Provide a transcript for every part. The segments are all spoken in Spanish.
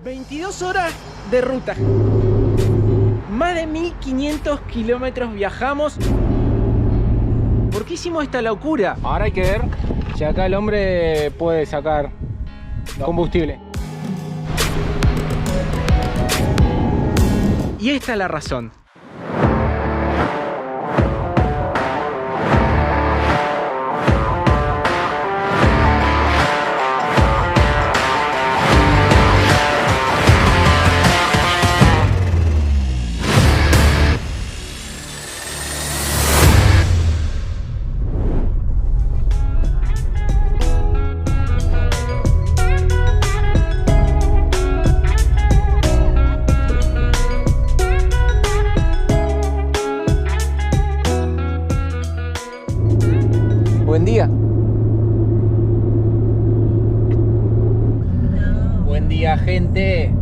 22 horas de ruta. Más de 1500 kilómetros viajamos. ¿Por qué hicimos esta locura? Ahora hay que ver si acá el hombre puede sacar combustible. Y esta es la razón. Buen día. Buen día, gente.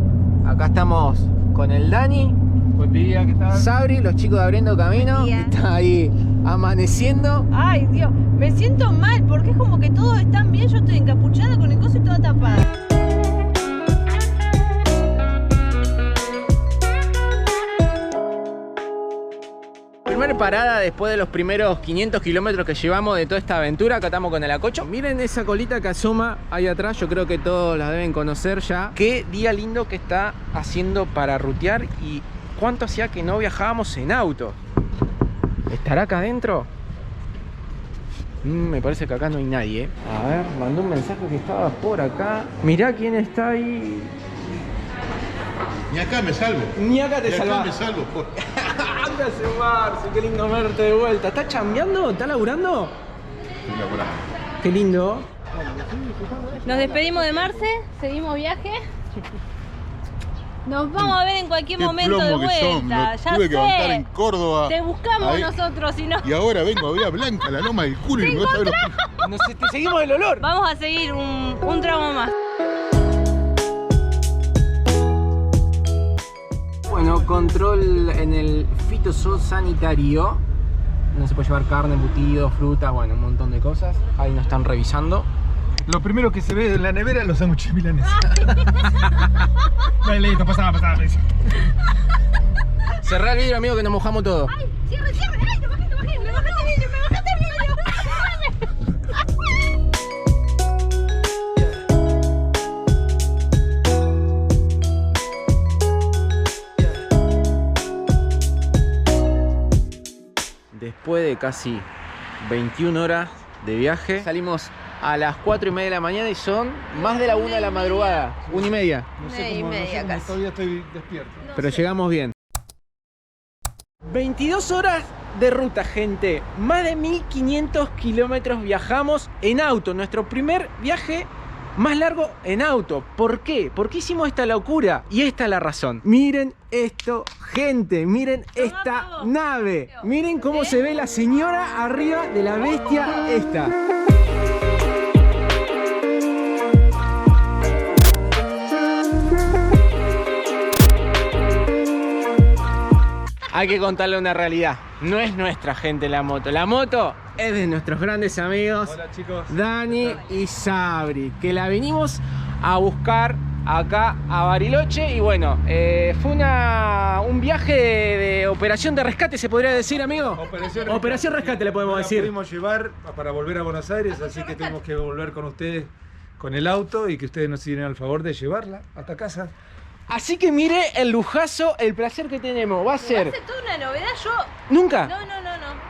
Acá estamos con el Dani. Buen día, ¿qué tal? Sabri, los chicos de Abriendo Camino. Está ahí amaneciendo. Ay, Dios, me siento mal porque es como que todos están bien. Yo estoy encapuchada con el coso y toda tapada. Primera parada después de los primeros 500 kilómetros que llevamos de toda esta aventura. Acá estamos con el Acocho. Miren esa colita que asoma ahí atrás. Yo creo que todos la deben conocer ya. Qué día lindo que está haciendo para rutear. Y cuánto hacía que no viajábamos en auto. ¿Estará acá adentro? Me parece que acá no hay nadie, ¿eh? A ver, mandó un mensaje que estaba por acá. Mirá quién está ahí. Ni acá me salvo. Ni acá te Ni salvás. acá me salvo. ¿Qué hace Marce? Qué lindo verte de vuelta. ¿Estás chambeando? ¿Estás laburando? Estoy laburando. Qué lindo. Nos despedimos de Marce, seguimos viaje. Nos vamos a ver en cualquier momento de plomo que son. vuelta. Me Ya tuve que bancar en sé. Córdoba. Te buscamos Ahí. nosotros, si no. Y ahora vengo a ver a Blanca, la loma del culo. Y no sabe lo que... Te seguimos el olor. Vamos a seguir un tramo más. Bueno, control en el fitosanitario. No se puede llevar carne, embutidos, frutas, bueno, un montón de cosas. Ahí nos están revisando. Lo primero que se ve en la nevera es los sándwiches milaneses. Dale, listo, pasaba. Cerrá el vidrio, amigo, que nos mojamos todo. ¡Ay, cierre! ¡Ay, me bajaste el vidrio! Después de casi 21 horas de viaje, salimos a las 4:30 de la mañana y son más de la 1 de la madrugada. 1:30. No Una sé y cómo, media casi. todavía estoy despierto. Pero llegamos bien. 22 horas de ruta, gente. Más de 1500 kilómetros viajamos en auto. Nuestro primer viaje más largo en auto. ¿Por qué? ¿Por qué hicimos esta locura? Y esta es la razón. Miren esto, gente. Miren esta nave. Miren cómo se ve la señora arriba de la bestia esta. Hay que contarle una realidad. No es nuestra, gente, la moto. La moto es de nuestros grandes amigos. Hola, chicos. Dani y Sabri, que la vinimos a buscar acá a Bariloche. Y bueno, fue un viaje de operación de rescate, se podría decir, amigo. Operación rescate le podemos No la decir. pudimos llevar para volver a Buenos Aires, así que tuvimos que volver con ustedes con el auto y que ustedes nos hicieron el favor de llevarla hasta casa. Así que mire el lujazo, el placer que tenemos. Va a ser... Hace toda una novedad, yo... ¿Nunca? No.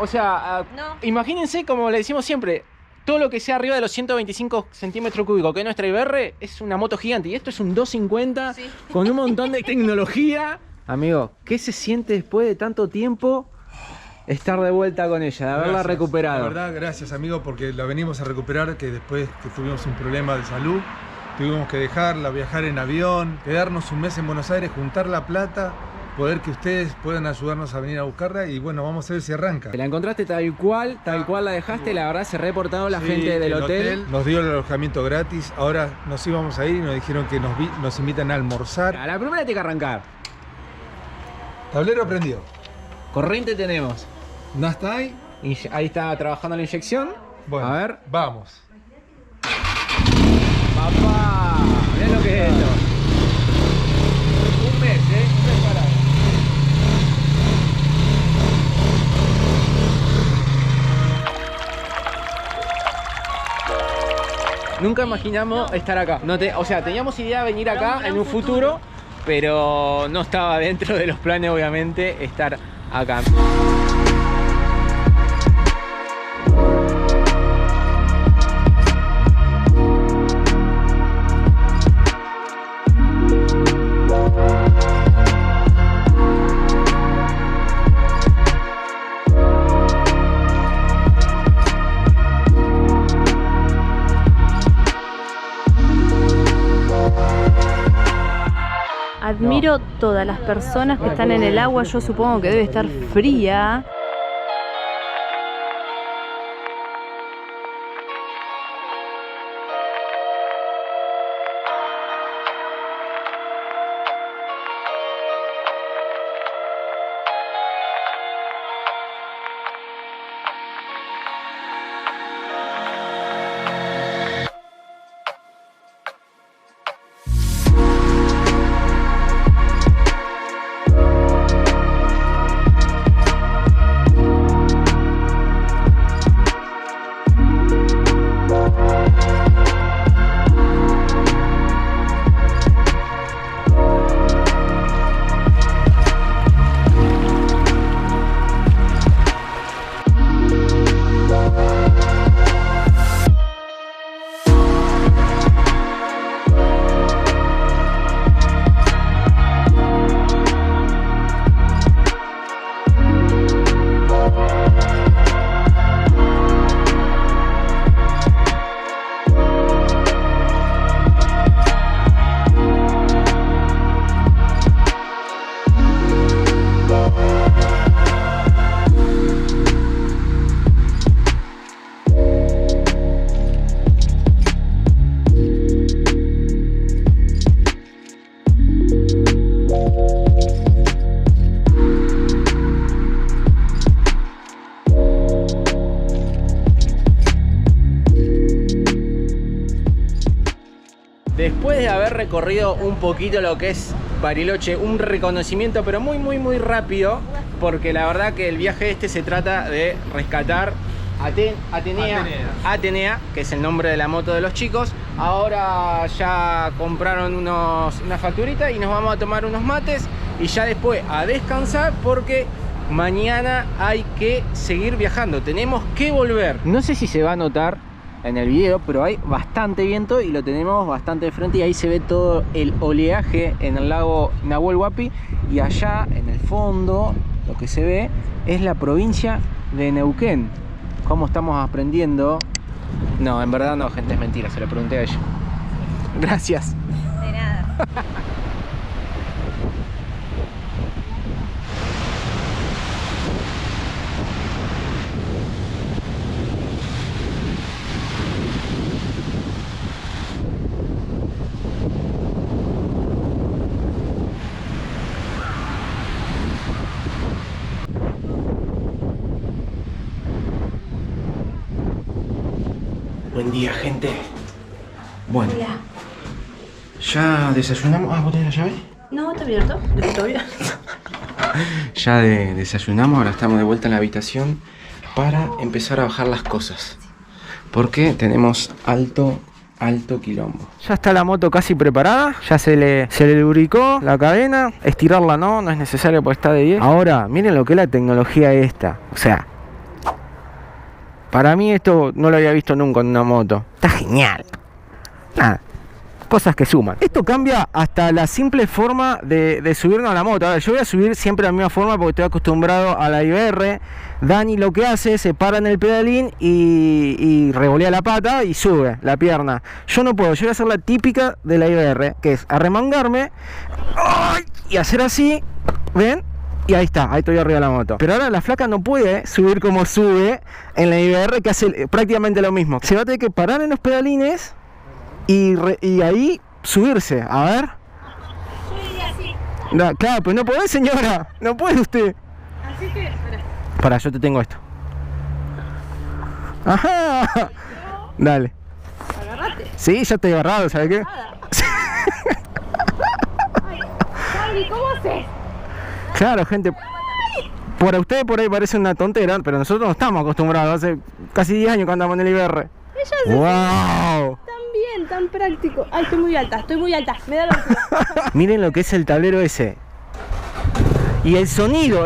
O sea, No. imagínense, como le decimos siempre, todo lo que sea arriba de los 125 centímetros cúbicos, que es nuestra IBR, es una moto gigante. Y esto es un 250 Sí. con un montón de tecnología. Amigo, ¿qué se siente después de tanto tiempo estar de vuelta con ella, de haberla Gracias. recuperado? La verdad, gracias, amigo, porque la venimos a recuperar, que después que tuvimos un problema de salud, tuvimos que dejarla, viajar en avión, quedarnos un mes en Buenos Aires, juntar la plata, poder que ustedes puedan ayudarnos a venir a buscarla y bueno, vamos a ver si arranca. Te la encontraste tal cual la dejaste, la verdad se reportaron la Sí, gente del el hotel. nos dio el alojamiento gratis, ahora nos íbamos a ir y nos dijeron que nos invitan a almorzar. A la primera tiene que arrancar. Tablero prendido. Corriente tenemos. ¿No está ahí? Ahí está trabajando la inyección. Bueno, A ver. vamos. Papá, mirá lo que es esto. Nunca imaginamos estar acá. O sea, teníamos idea de venir acá en un futuro, pero no estaba dentro de los planes, obviamente, estar acá. Admiro todas las personas que están en el agua, yo supongo que debe estar fría. Después de haber recorrido un poquito lo que es Bariloche, un reconocimiento pero muy rápido, porque la verdad que el viaje este se trata de rescatar Atenea, que es el nombre de la moto de los chicos. Ahora ya compraron una facturita y nos vamos a tomar unos mates y ya después a descansar, porque mañana hay que seguir viajando, tenemos que volver. No sé si se va a notar en el video, pero hay bastante viento y lo tenemos bastante de frente, y ahí se ve todo el oleaje en el lago Nahuel Huapi, y allá en el fondo lo que se ve es la provincia de Neuquén. ¿Cómo estamos aprendiendo? No, en verdad no, gente, es mentira, se lo pregunté a ella. Gracias. De nada. Buen día, gente. Bueno, ya desayunamos. Ah, ¿vos tenés la llave? No, está abierto. Está abierto. Ya desayunamos, ahora estamos de vuelta en la habitación para empezar a bajar las cosas, porque tenemos alto quilombo. Ya está la moto casi preparada, ya se le lubricó la cadena. Estirarla no es necesario porque está de 10. Ahora, miren lo que es la tecnología esta. O sea, para mí esto no lo había visto nunca en una moto. Está genial. Nada, cosas que suman. Esto cambia hasta la simple forma de subirnos a la moto. A ver, yo voy a subir siempre de la misma forma porque estoy acostumbrado a la IBR. Dani lo que hace, se para en el pedalín y revolea la pata y sube la pierna. Yo no puedo, yo voy a hacer la típica de la IBR, que es arremangarme y hacer así, ¿ven? Y ahí está, ahí estoy arriba de la moto. Pero ahora la flaca no puede subir como sube en la IBR, que hace prácticamente lo mismo. Se va a tener que parar en los pedalines y ahí subirse. A ver. No, claro, pero no podés, señora. No puede usted. Así que, Pará, yo te tengo esto. Ajá. Dale. agarrate. Sí, ya estoy agarrado, ¿sabes qué? Ay, ¿cómo haces? Claro, gente. Para ustedes por ahí parece una tontera, pero nosotros no estamos acostumbrados. Hace casi 10 años que andamos en el IBR. Ella se ¡Wow! también. tan práctico. Ay, estoy muy alta, me da la altura. Miren lo que es el tablero ese. Y el sonido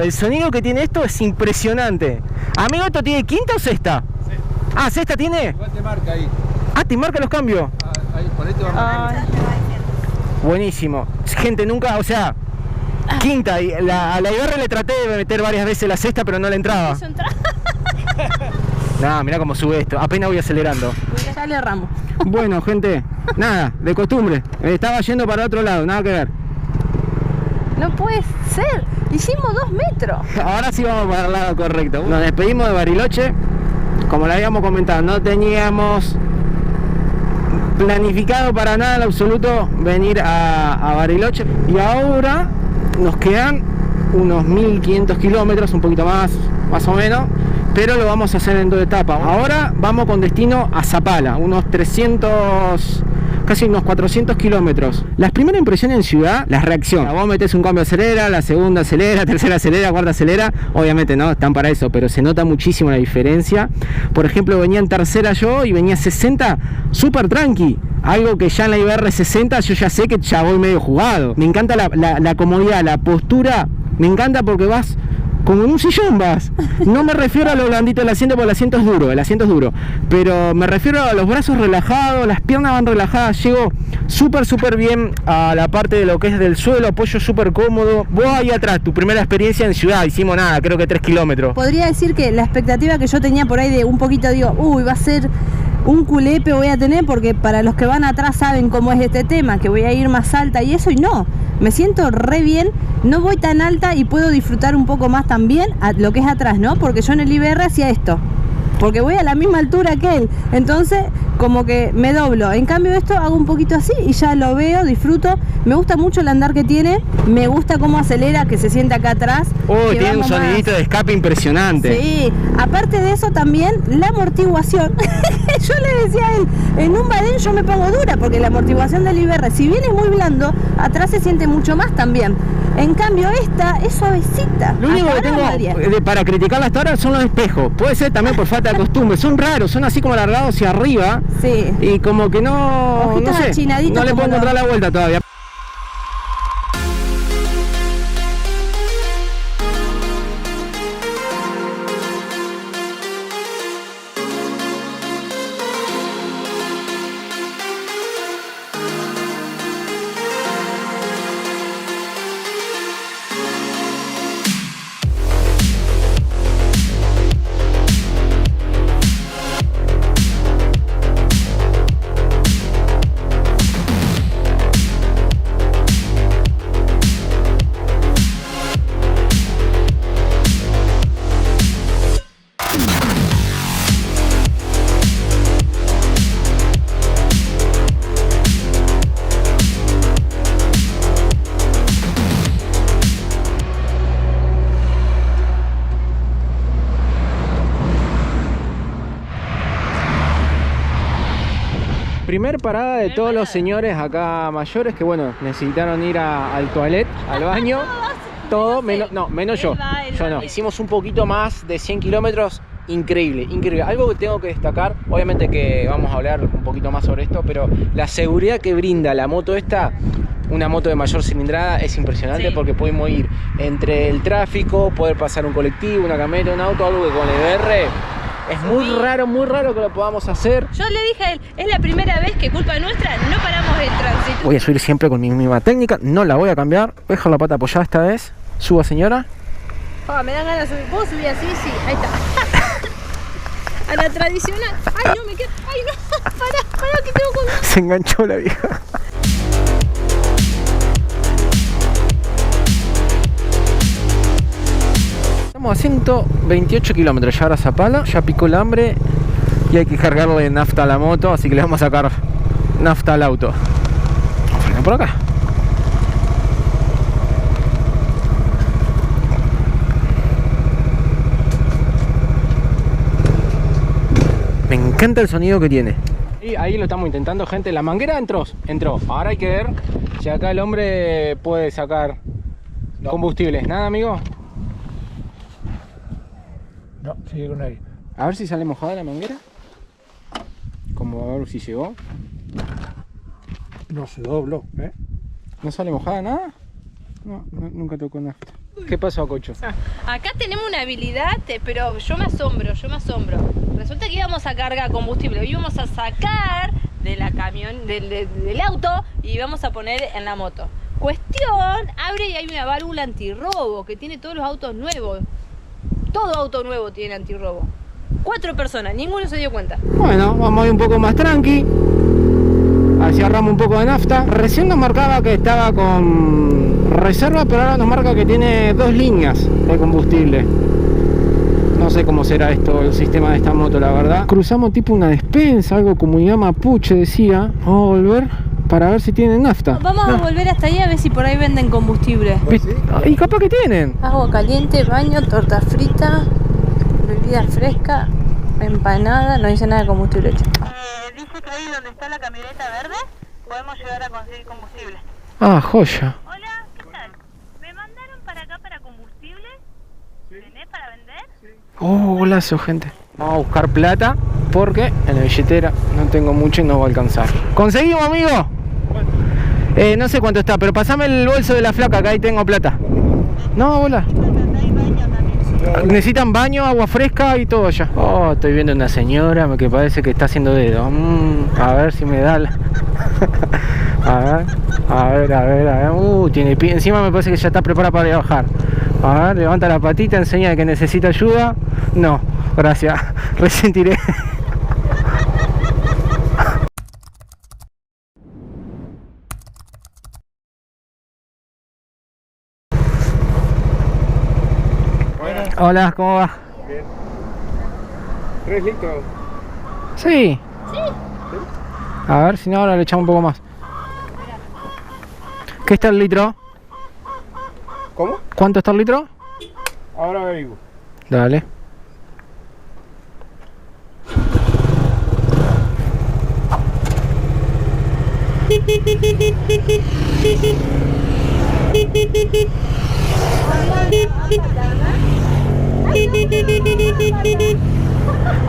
que tiene esto es impresionante. Amigo, ¿esto tiene quinta o sexta? Sexta. Ah, ¿sexta tiene? Igual te marca ahí. Ah, ¿te marca los cambios? Ahí, por ahí te va a marcar. Buenísimo. Gente, nunca, o sea, quinta. Y a la IBR le traté de meter varias veces la sexta, pero no le entraba. ¿Eso entra? Nah, mirá cómo sube esto. Apenas voy acelerando. Ya le erramos. Bueno, gente, nada, de costumbre. Estaba yendo para otro lado, nada que ver. No puede ser. Hicimos 2 metros. Ahora sí vamos para el lado correcto. Nos despedimos de Bariloche. Como le habíamos comentado, no teníamos planificado para nada en absoluto venir a Bariloche. Y ahora nos quedan unos 1500 kilómetros, un poquito más o menos. Pero lo vamos a hacer en 2 etapas. Ahora vamos con destino a Zapala, unos 300... casi unos 400 kilómetros. Las primeras impresiones en ciudad, las reacciones. Vos metés un cambio acelera, la segunda acelera, tercera acelera, cuarta acelera. Obviamente no, están para eso, pero se nota muchísimo la diferencia. Por ejemplo, venía en tercera yo y venía 60 súper tranqui. Algo que ya en la IBR 60 yo ya sé que ya voy medio jugado. Me encanta la comodidad, la postura. Me encanta porque vas como en un sillón vas. No me refiero a lo blandito del asiento, porque el asiento es duro. Pero me refiero a los brazos relajados, las piernas van relajadas. Llego súper bien a la parte de lo que es del suelo, apoyo súper cómodo. Vos ahí atrás, tu primera experiencia en ciudad, hicimos nada, creo que 3 kilómetros. Podría decir que la expectativa que yo tenía por ahí de un poquito, digo, uy, va a ser un culepe voy a tener, porque para los que van atrás saben cómo es este tema, que voy a ir más alta y eso, y no, me siento re bien, no voy tan alta y puedo disfrutar un poco más también a lo que es atrás, ¿no? Porque yo en el IBR hacía esto, porque voy a la misma altura que él, entonces como que me doblo. En cambio esto hago un poquito así y ya lo veo, disfruto. Me gusta mucho el andar que tiene, me gusta cómo acelera, que se siente acá atrás. Oh, tiene un sonidito de escape impresionante. Sí, aparte de eso también la amortiguación. Yo le decía a él, en un badén yo me pongo dura, porque la amortiguación del IBR, si bien es muy blando, atrás se siente mucho más también. En cambio esta es suavecita. Lo único que tengo para criticarla hasta ahora son los espejos. Puede ser también por falta de costumbre. Son raros, son así como alargados hacia arriba. Sí. Y como que no sé, no le puedo encontrar la vuelta todavía. Primer parada de todos los señores acá mayores que, bueno, necesitaron ir al toilet, al baño. Todo, menos yo. Yo no. Hicimos un poquito más de 100 kilómetros. Increíble, increíble. Algo que tengo que destacar, obviamente que vamos a hablar un poquito más sobre esto, pero la seguridad que brinda la moto esta, una moto de mayor cilindrada, es impresionante. Sí. Porque podemos ir entre el tráfico, poder pasar un colectivo, una camioneta, un auto, algo que con el IBR es muy raro que lo podamos hacer. Yo le dije a él, es la primera vez que culpa nuestra no paramos el tránsito. Voy a subir siempre con mi misma técnica, no la voy a cambiar. Voy a dejar la pata apoyada esta vez. Suba, señora. Oh, me dan ganas de subir. ¿Puedo subir así? Sí, ahí está. A la tradicional. Ay, no, me quedo. Ay, no. Pará, que tengo con... Se enganchó la vieja. Estamos a 128 kilómetros ya ahora a Zapala. Ya picó el hambre y hay que cargarle nafta a la moto, así que le vamos a sacar nafta al auto. Vamos por acá. Me encanta el sonido que tiene. Y ahí lo estamos intentando, gente. La manguera entró. Ahora hay que ver si acá el hombre puede sacar combustible. ¿Nada, amigo? No, sigue con aire. A ver si sale mojada la manguera. Como a ver si llegó. No se dobló, ¿eh? ¿No sale mojada nada? No, nunca tocó nafta. ¿Qué pasó, Cocho? Acá tenemos una habilidad, pero yo me asombro. Resulta que íbamos a cargar combustible, íbamos a sacar de la del auto y íbamos a poner en la moto. Cuestión, abre y hay una válvula antirrobo que tiene todos los autos nuevos. Todo auto nuevo tiene antirrobo. 4 personas, ninguno se dio cuenta. Bueno, vamos a ir un poco más tranqui. Así ahorramos un poco de nafta. Recién nos marcaba que estaba con reserva, pero ahora nos marca que tiene 2 líneas de combustible. No sé cómo será esto, el sistema de esta moto, la verdad. Cruzamos tipo una despensa, algo comunidad mapuche decía. Vamos a volver para ver si tienen nafta. Vamos a volver hasta ahí a ver si por ahí venden combustible. Y capaz que tienen. Agua caliente, baño, torta frita, bebida fresca, empanada, no dice nada de combustible. Dice que ahí donde está la camioneta verde podemos llegar a conseguir combustible. Ah, joya. Hola, ¿qué tal? ¿Me mandaron para acá para combustible? ¿Tenés para vender? Oh, golazo, gente. Vamos a buscar plata porque en la billetera no tengo mucho y no va a alcanzar. ¿Conseguimos, amigo? No sé cuánto está, pero pasame el bolso de la flaca, que ahí tengo plata. No, hola. Necesitan baño, agua fresca y todo ya. Oh, estoy viendo una señora que parece que está haciendo dedo. A ver si me da la... a ver. Tiene pie. Encima me parece que ya está preparada para bajar. A ver, levanta la patita, enseña que necesita ayuda. No, gracias. Resentiré. Hola, ¿cómo va? Bien. ¿3 litros? Sí. A ver, si no, ahora le echamos un poco más. ¿Qué está el litro? ¿Cómo? ¿Cuánto está el litro? Ahora averiguo. Dale.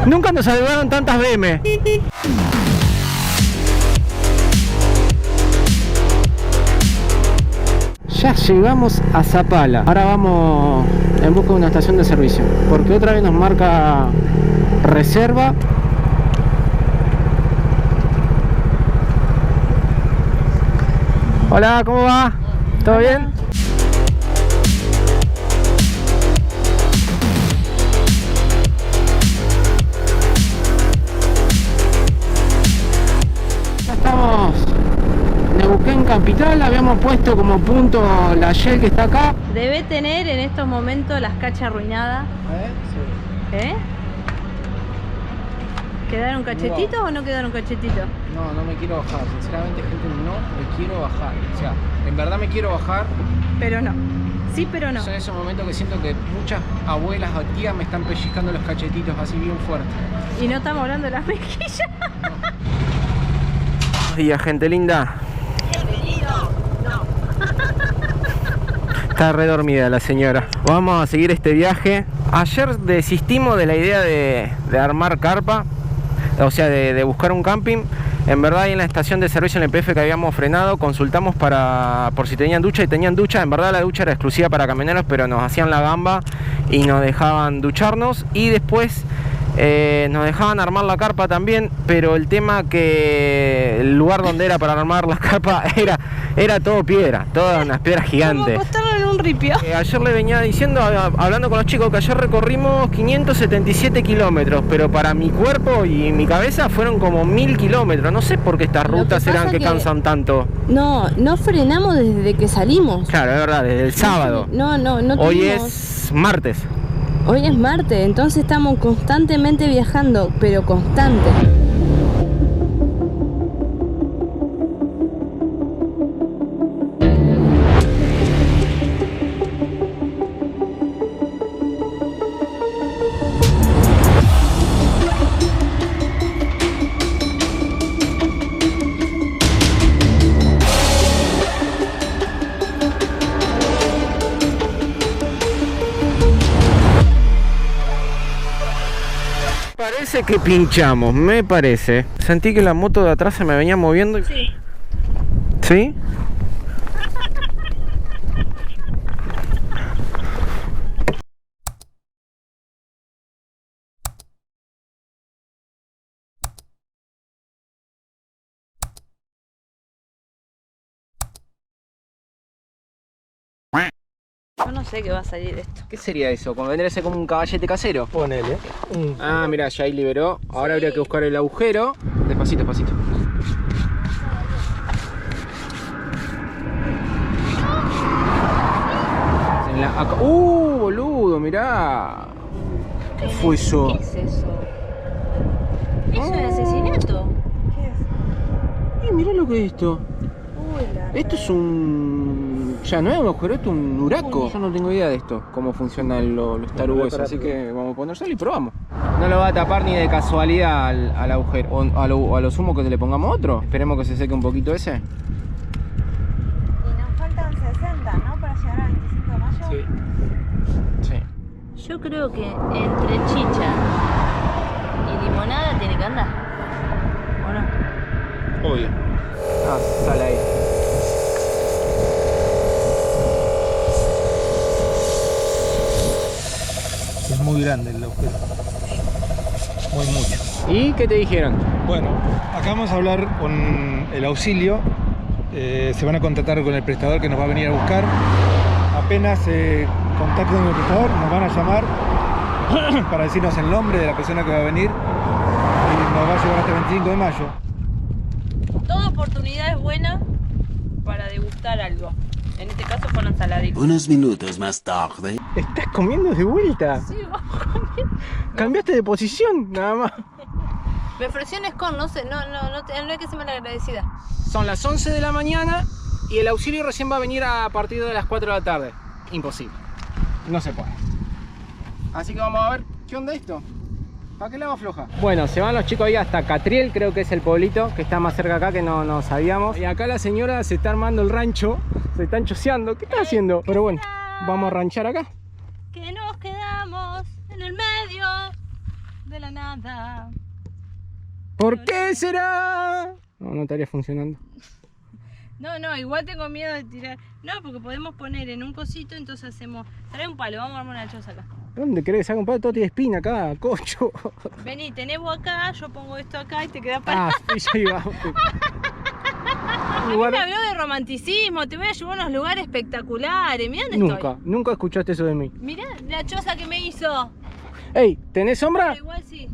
Nunca nos ayudaron tantas BM. Ya llegamos a Zapala. Ahora vamos en busca de una estación de servicio, porque otra vez nos marca reserva. Hola, ¿cómo va? ¿Todo bien? Ya estamos en Neuquén Capital, habíamos puesto como punto la Shell que está acá. Debe tener en estos momentos las cachas arruinadas. Sí. ¿Eh? ¿Quedaron cachetitos o no quedaron cachetitos? No me quiero bajar, sinceramente, gente, no me quiero bajar. O sea, en verdad me quiero bajar. Pero no. Sí, pero no. Son esos momentos que siento que muchas abuelas o tías me están pellizcando los cachetitos así bien fuerte. Y no estamos hablando de las mejillas. Buenos días, gente linda. Bienvenido. No. Está re dormida la señora. Vamos a seguir este viaje. Ayer desistimos de la idea de armar carpa, o sea, de buscar un camping. En verdad, ahí en la estación de servicio en el PF que habíamos frenado, consultamos por si tenían ducha, y tenían ducha. En verdad la ducha era exclusiva para camioneros, pero nos hacían la gamba y nos dejaban ducharnos. Y después nos dejaban armar la carpa también, pero el tema que el lugar donde era para armar la carpa era todo piedra, todas unas piedras gigantes. Como acostarlo en un ripio. Ayer le venía diciendo, hablando con los chicos, que ayer recorrimos 577 kilómetros, pero para mi cuerpo y mi cabeza fueron como 1000 kilómetros. No sé por qué estas rutas eran que cansan tanto. No frenamos desde que salimos. Claro, es verdad, desde el sábado. No Hoy tuvimos... es martes. Hoy es martes, entonces estamos constantemente viajando, pero constante. Parece que pinchamos, me parece. Sentí que la moto de atrás se me venía moviendo y... Sí. ¿Sí? Yo no sé qué va a salir de esto. ¿Qué sería eso? ¿Como vendría a ser como un caballete casero? Ponele. Ah, mira, ya ahí liberó. Ahora habría que buscar el agujero. Despacito, despacito. Boludo, mirá. ¿Qué fue eso? ¿Qué es eso? ¿Eso es asesinato? ¿Qué es? Mirá lo que es esto. Uy, Esto es un... Ya no es un agujero, esto es un huraco. Yo no tengo idea de esto, cómo funcionan los tarugos, así que vamos a ponérselo y probamos. No lo va a tapar ni de casualidad al agujero. O a lo sumo que le pongamos otro. Esperemos que se seque un poquito ese. Y nos faltan 60, ¿no? Para llegar al 25 de mayo. Sí. Yo creo que entre chicha y limonada tiene que andar. ¿O no? Obvio. Ah, sale ahí. Es muy grande el agujero. Muy mucho. ¿Y qué te dijeron? Bueno, acá vamos a hablar con el auxilio. Se van a contactar con el prestador que nos va a venir a buscar. Apenas contacten con el prestador, nos van a llamar para decirnos el nombre de la persona que va a venir y nos va a llevar hasta el 25 de mayo. Toda oportunidad es buena para degustar algo. En este caso fueron saladitos. Unos minutos más tarde. ¿Estás comiendo de vuelta? Sí, vos comiendo. Cambiaste de posición, nada más. Me ofreció un scone, no sé, no hay que ser malagradecida. Son las 11 de la mañana y el auxilio recién va a venir a partir de las 4 de la tarde. Imposible. No se puede. Así que vamos a ver qué onda esto. ¿Para qué lado afloja? Bueno, se van los chicos ahí hasta Catriel, creo que es el pueblito que está más cerca acá, que no sabíamos. Y acá la señora se está armando el rancho, se están choceando. ¿Qué está haciendo? Pero bueno, vamos a ranchar acá. Que nos quedamos en el medio de la nada. ¿Por qué será? No estaría funcionando. No, igual tengo miedo de tirar. No, porque podemos poner en un cosito, entonces hacemos... Trae un palo, vamos a armar una choza acá. ¿Dónde querés que salga un palo? Todo tiene espina acá, cocho. Vení, tenés vos acá, yo pongo esto acá y te queda para... Ah, ya iba. A mí me habló de romanticismo, te voy a llevar a unos lugares espectaculares. Mirá dónde estoy. Nunca escuchaste eso de mí. Mirá la choza que me hizo. Ey, ¿tenés sombra? Pero igual sí.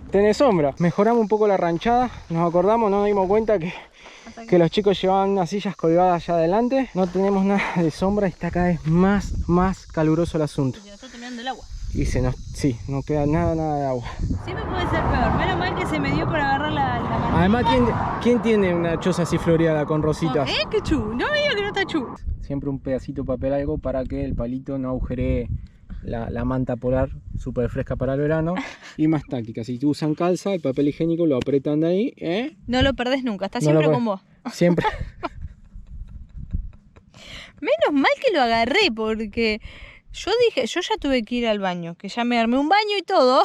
Tenés sombra. Mejoramos un poco la ranchada. Nos acordamos, no nos dimos cuenta que los chicos llevaban unas sillas colgadas allá adelante. No tenemos nada de sombra y está cada vez más caluroso el asunto. Se nos está terminando el agua. Y sí, no queda nada de agua. Siempre puede ser peor. Menos mal que se me dio por agarrar la mano. Además, ¿quién tiene una choza así floreada con rositas? ¿Qué chu? No me digas que no está chu. Siempre un pedacito de papel algo para que el palito no agujeree la manta polar, súper fresca para el verano. Y más táctica, si usan calza, el papel higiénico lo apretan de ahí, No lo perdés nunca, está No siempre lo con vos. Siempre. Menos mal que lo agarré, porque yo dije, yo ya tuve que ir al baño, que ya me armé un baño y todo.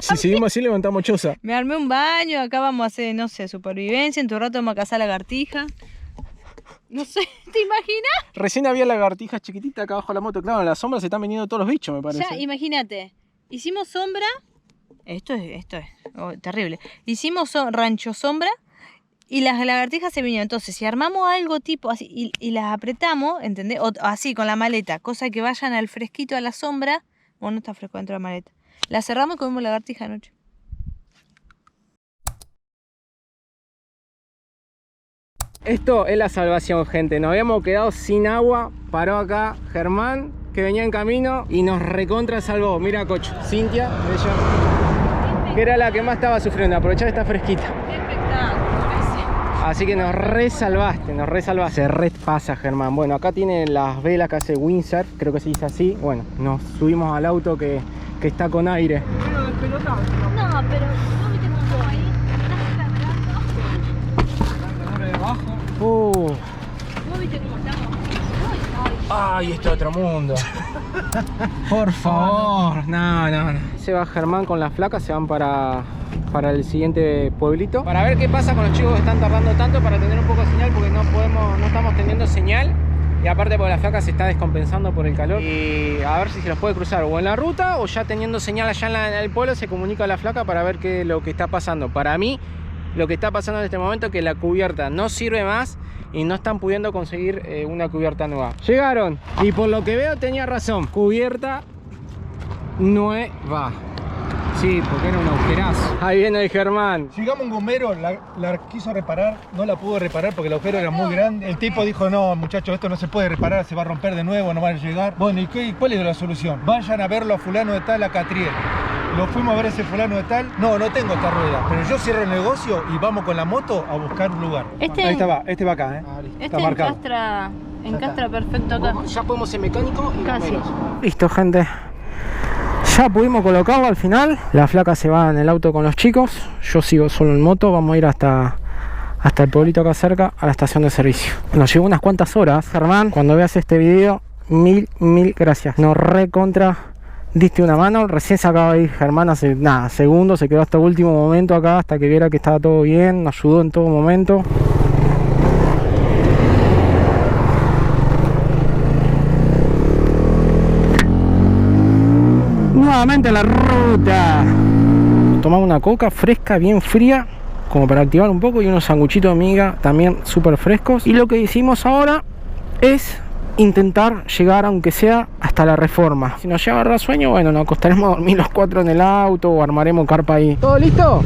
Si seguimos así levantamos choza. Me armé un baño, acá vamos a hacer, no sé, supervivencia, en tu rato vamos a cazar lagartija. No sé, ¿te imaginas? Recién había lagartijas chiquititas acá abajo de la moto. Claro, en la sombra se están viniendo todos los bichos, me parece. Ya, imagínate, hicimos sombra, esto es terrible. Hicimos rancho sombra y las lagartijas se vinieron. Entonces, si armamos algo tipo así y las apretamos, ¿entendés? O así con la maleta, cosa que vayan al fresquito, a la sombra. Bueno, no está fresco dentro de la maleta. La cerramos y comemos lagartija anoche. Esto es la salvación, gente. Nos habíamos quedado sin agua. Paró acá Germán, que venía en camino y nos recontra salvó. Mira, cocho, Cintia, ella, que era la que más estaba sufriendo. Aprovechar esta fresquita. Qué espectáculo. Así que nos resalvaste, Se repasa, Germán. Bueno, acá tienen las velas que hace Windsor, creo que se dice así. Bueno, nos subimos al auto que está con aire. No, pero no viste cómo estuvo ahí. ¿No viste cómo estamos? Ay, esto es otro mundo. Por favor. No. Se va Germán con la flaca, se van para el siguiente pueblito. Para ver qué pasa con los chicos que están tardando tanto, para tener un poco de señal, porque no estamos teniendo señal. Y aparte porque la flaca se está descompensando por el calor. Y a ver si se los puede cruzar o en la ruta o ya teniendo señal allá en el pueblo se comunica a la flaca para ver qué es lo que está pasando. Para mí, lo que está pasando en este momento es que la cubierta no sirve más y no están pudiendo conseguir una cubierta nueva. Llegaron y por lo que veo tenía razón. Cubierta nueva. Sí, porque era un agujerazo. Ahí viene el Germán. Llegamos un gomero, la quiso reparar, no la pudo reparar porque el agujero era muy grande. El tipo dijo, no muchachos, esto no se puede reparar, se va a romper de nuevo, no van a llegar. Bueno, ¿y cuál es la solución? Vayan a verlo a fulano de tal, a Catriel. Lo fuimos a ver a ese fulano de tal. No tengo esta rueda, pero yo cierro el negocio y vamos con la moto a buscar un lugar. Ahí va acá, Está marcado. Encastra perfecto acá. Ya podemos ser mecánico y casi. Listo, gente. Ya pudimos colocarlo al final. La flaca se va en el auto con los chicos. Yo sigo solo en moto. Vamos a ir hasta el pueblito acá cerca, a la estación de servicio. Nos llevó unas cuantas horas. Germán, cuando veas este video, mil gracias. Nos recontra diste una mano. Recién se acaba de ir Germán hace segundos. Se quedó hasta el último momento acá, hasta que viera que estaba todo bien. Nos ayudó en todo momento. Nuevamente la ruta. Tomamos una coca fresca, bien fría, como para activar un poco, y unos sanguchitos de miga también súper frescos. Y lo que hicimos ahora es intentar llegar, aunque sea hasta la Reforma. Si nos llega a agarrar sueño, bueno, nos acostaremos a dormir los 4 en el auto o armaremos carpa ahí. ¿Todo listo?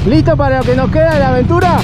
¿Listo para lo que nos queda de la aventura?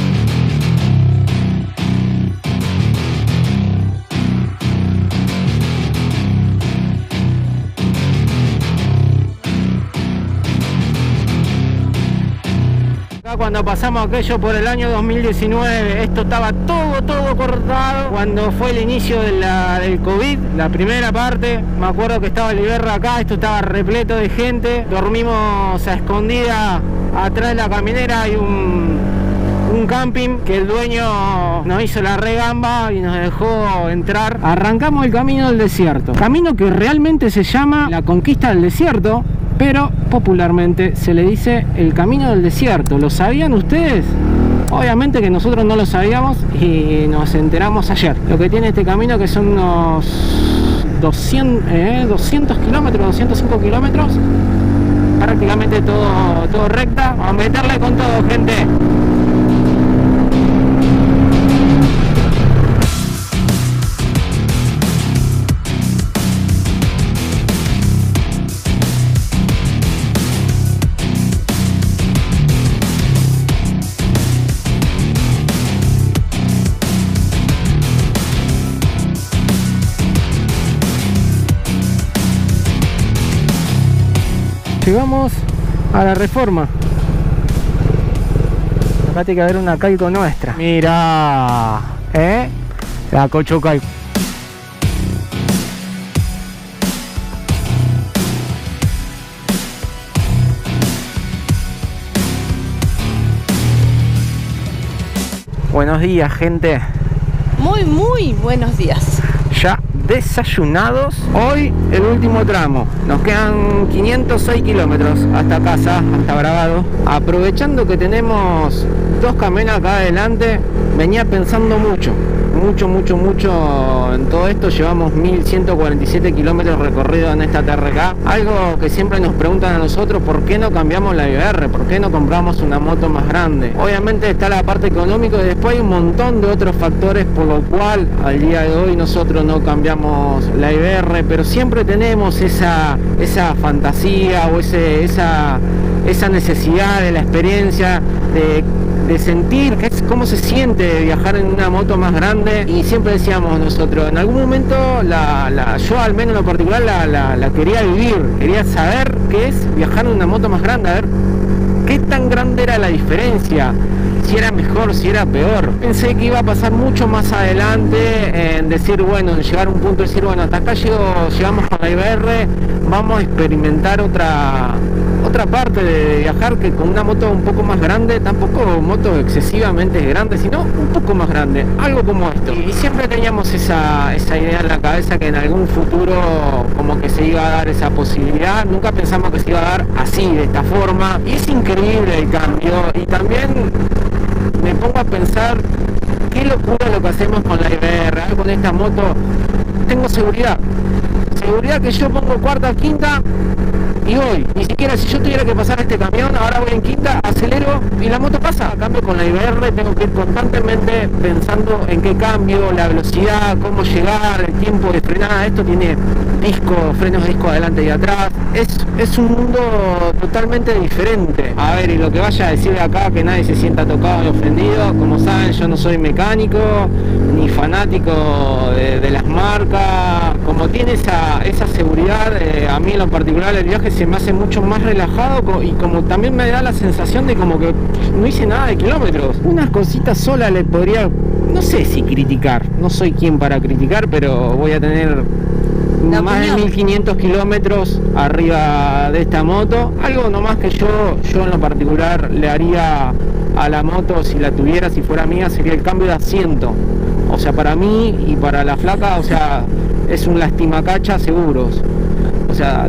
Cuando pasamos aquello por el año 2019, esto estaba todo cortado. Cuando fue el inicio del COVID, la primera parte, me acuerdo que estaba el Iberra acá, esto estaba repleto de gente. Dormimos a escondida atrás de la caminera. Hay un camping que el dueño nos hizo la regamba y nos dejó entrar. Arrancamos el camino del desierto, camino que realmente se llama la conquista del desierto, pero popularmente se le dice el camino del desierto. ¿Lo sabían ustedes? Obviamente que nosotros no lo sabíamos y nos enteramos ayer. Lo que tiene este camino, que son unos 200 kilómetros, 205 kilómetros, prácticamente todo recta. Vamos a meterle con todo, gente. Llegamos a la Reforma. Acá tiene que haber una calco nuestra. Mira, la Cocho Calco. Buenos días, gente. Muy buenos días. Ya desayunados. Hoy el último tramo. Nos quedan 506 kilómetros hasta casa, hasta Bragado. Aprovechando que tenemos 2 camiones acá adelante, venía pensando mucho en todo esto. Llevamos 1147 kilómetros recorridos en esta TRK. Algo que siempre nos preguntan a nosotros: ¿por qué no cambiamos la IBR? ¿Por qué no compramos una moto más grande? Obviamente está la parte económica y después hay un montón de otros factores por lo cual al día de hoy nosotros no cambiamos la IBR, pero siempre tenemos esa fantasía o esa necesidad de la experiencia, de sentir cómo se siente viajar en una moto más grande. Y siempre decíamos nosotros, en algún momento yo al menos en lo particular la quería vivir, quería saber qué es viajar en una moto más grande, a ver qué tan grande era la diferencia, si era mejor, si era peor. Pensé que iba a pasar mucho más adelante en decir, bueno, en llegar a un punto de decir, bueno, hasta acá llegamos con la IBR, vamos a experimentar otra otra parte de viajar, que con una moto un poco más grande, tampoco moto excesivamente grande, sino un poco más grande, algo como esto. Y siempre teníamos esa idea en la cabeza que en algún futuro como que se iba a dar esa posibilidad. Nunca pensamos que se iba a dar así, de esta forma, y es increíble el cambio. Y también me pongo a pensar qué locura lo que hacemos con la IBR. Con esta moto tengo seguridad que yo pongo cuarta, quinta y voy. Ni siquiera si yo tuviera que pasar este camión, ahora voy en quinta, acelero y la moto pasa. A cambio con la IBR tengo que ir constantemente pensando en qué cambio, la velocidad, cómo llegar, el tiempo de frenada. Esto tiene frenos de disco adelante y atrás. Es un mundo totalmente diferente. A ver, y lo que vaya a decir acá, que nadie se sienta tocado ni ofendido. Como saben, yo no soy mecánico ni fanático de las marcas. Como tiene esa seguridad, a mí en lo particular el viaje se me hace mucho más relajado, y como también me da la sensación de como que no hice nada de kilómetros. Unas cositas solas le podría, no sé si criticar, no soy quien para criticar, pero voy a tener más de 1500 kilómetros arriba de esta moto. Algo nomás que yo en lo particular le haría a la moto, si la tuviera, si fuera mía, sería el cambio de asiento. O sea, para mí y para la flaca, o sea, es un lastimacacha seguros. O sea,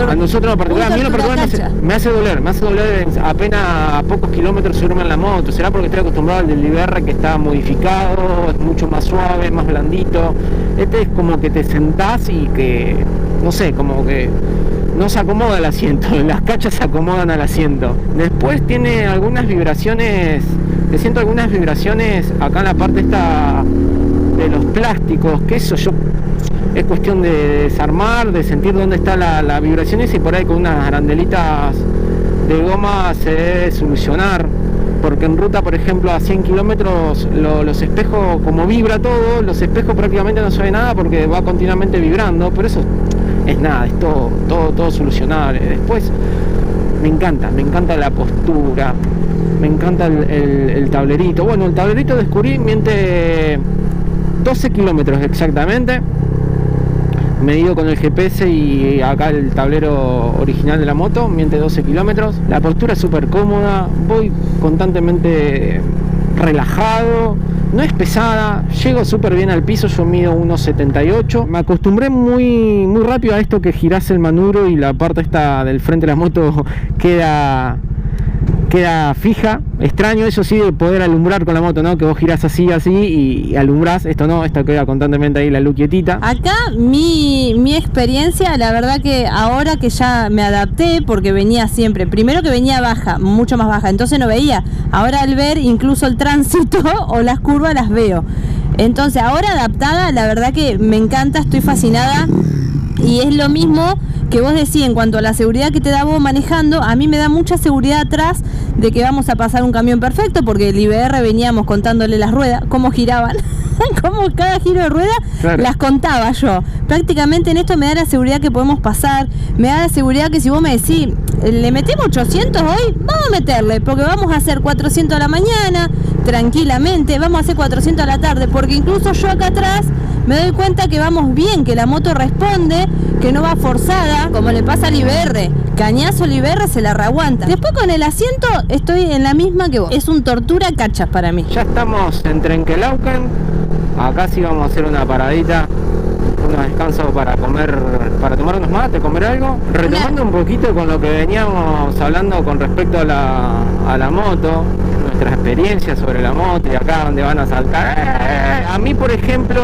a nosotros en particular, a mí en lo particular me hace doler apenas a pocos kilómetros subirme en la moto. Será porque estoy acostumbrado al del IBR, que está modificado, es mucho más suave, más blandito. Este es como que te sentás y que, no sé, como que no se acomoda el asiento, las cachas se acomodan al asiento. Después tiene algunas vibraciones, le siento algunas vibraciones acá en la parte esta de los plásticos, que eso es cuestión de desarmar, de sentir dónde está la vibración esa, y por ahí con unas arandelitas de goma se debe solucionar. Porque en ruta, por ejemplo, a 100 kilómetros los espejos, como vibra todo, los espejos prácticamente no se ve nada porque va continuamente vibrando, pero eso es nada, es todo solucionable. Después me encanta la postura, me encanta el tablerito. Bueno, el tablerito descubrí miente 12 kilómetros exactamente, medido con el GPS y acá el tablero original de la moto, miente 12 kilómetros. La postura es súper cómoda, voy constantemente relajado, no es pesada, llego súper bien al piso, yo mido 1,78. Me acostumbré muy rápido a esto, que girás el manubrio y la parte esta del frente de la moto queda fija. Extraño eso sí, de poder alumbrar con la moto, ¿no? Que vos girás así y alumbrás. Esto no, esto queda constantemente ahí la luz quietita. Acá mi experiencia, la verdad que ahora que ya me adapté, porque venía siempre, primero que venía baja, mucho más baja, entonces no veía. Ahora al ver incluso el tránsito o las curvas las veo. Entonces ahora adaptada, la verdad que me encanta, estoy fascinada. Y es lo mismo que vos decís en cuanto a la seguridad que te da vos manejando. A mí me da mucha seguridad atrás de que vamos a pasar un camión perfecto, porque el IBR veníamos contándole las ruedas, cómo giraban, cómo cada giro de rueda, claro, las contaba yo. Prácticamente en esto me da la seguridad que podemos pasar, me da la seguridad que si vos me decís, le metemos 800 hoy, vamos a meterle, porque vamos a hacer 400 a la mañana, tranquilamente, vamos a hacer 400 a la tarde, porque incluso yo acá atrás me doy cuenta que vamos bien, que la moto responde, que no va forzada, como le pasa al IBR. Cañazo el IBR se la reaguanta. Después con el asiento estoy en la misma que vos. Es un tortura cachas para mí. Ya estamos en Trenquelauquen. Acá sí vamos a hacer una paradita, unos descansos para comer, para tomar unos mates, comer algo. Retomando un poquito con lo que veníamos hablando con respecto a la moto, nuestra experiencia sobre la moto y acá donde van a saltar. A mí, por ejemplo,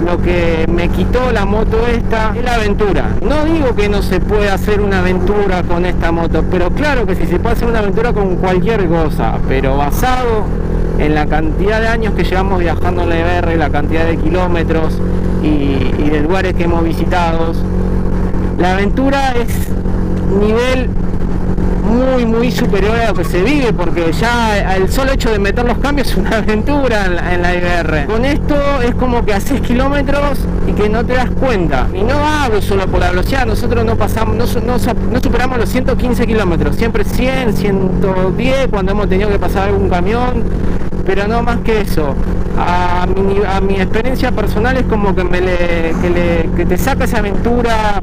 lo que me quitó la moto esta es la aventura. No digo que no se pueda hacer una aventura con esta moto, pero claro que sí se puede hacer una aventura con cualquier cosa, pero basado en la cantidad de años que llevamos viajando en la IBR, la cantidad de kilómetros y de lugares que hemos visitado, la aventura es nivel muy superior a lo que se vive, porque ya el solo hecho de meter los cambios es una aventura en la IBR. Con esto es como que haces kilómetros y que no te das cuenta. Y no hablo solo por la velocidad, nosotros no pasamos, no superamos los 115 kilómetros, siempre 100, 110 cuando hemos tenido que pasar algún camión, pero no más que eso. a mi experiencia personal es como que que te saca esa aventura,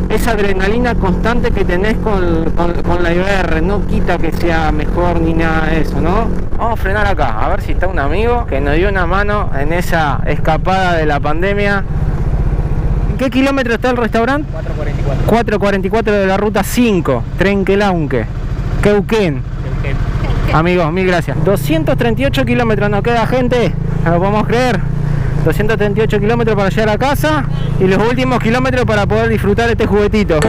esa adrenalina constante que tenés con la IBR. No quita que sea mejor ni nada de eso, ¿no? Vamos a frenar acá, a ver si está un amigo que nos dio una mano en esa escapada de la pandemia. ¿En qué kilómetro está el restaurante? 444. 444 de la ruta 5, Trenquelaunque, Queuquén. Amigos, mil gracias. 238 kilómetros nos queda, gente. ¿No lo podemos creer? 238 kilómetros para llegar a casa y los últimos kilómetros para poder disfrutar este juguetito.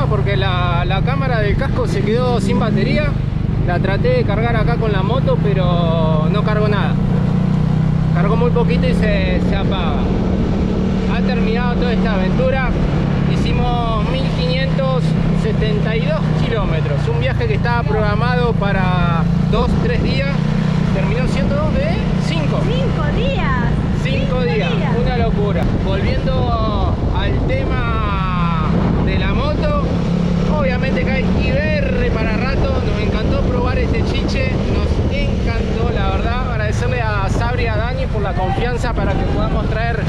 Porque la cámara del casco se quedó sin batería. La traté de cargar acá con la moto, pero no cargó nada. Cargó muy poquito y se apaga. Ha terminado toda esta aventura. Hicimos 1572 kilómetros. Un viaje que estaba programado para 2-3 días. Terminó siendo de 5. 5 días. 5 días. Una locura. Volviendo al tema de la moto, obviamente que hay IBR para rato. Nos encantó probar este chiche, nos encantó, la verdad. Agradecerle a Sabri y a Dani por la confianza para que podamos traer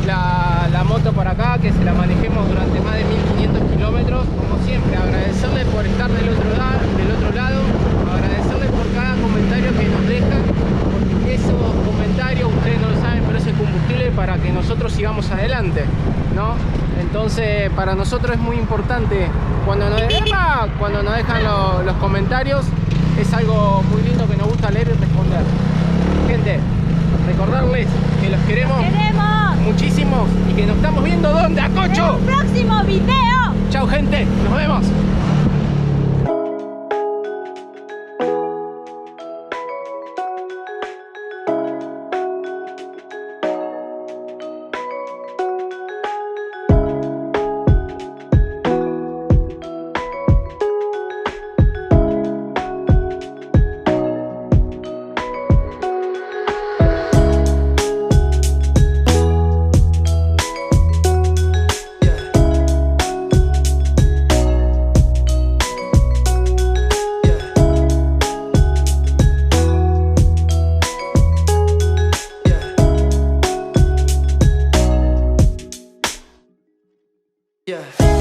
la moto para acá, que se la manejemos durante más de 1500 kilómetros. Como siempre, agradecerle por estar del otro lado, agradecerle por cada comentario que nos dejan, porque esos comentarios, ustedes no lo saben, pero es el combustible para que nosotros sigamos adelante, ¿no? Entonces para nosotros es muy importante cuando nos dejan los comentarios. Es algo muy lindo que nos gusta leer y responder. Gente, recordarles que los queremos muchísimo y que nos estamos viendo ¿dónde? ¡A Cocho! En un próximo video. Chao, gente, nos vemos. Yeah.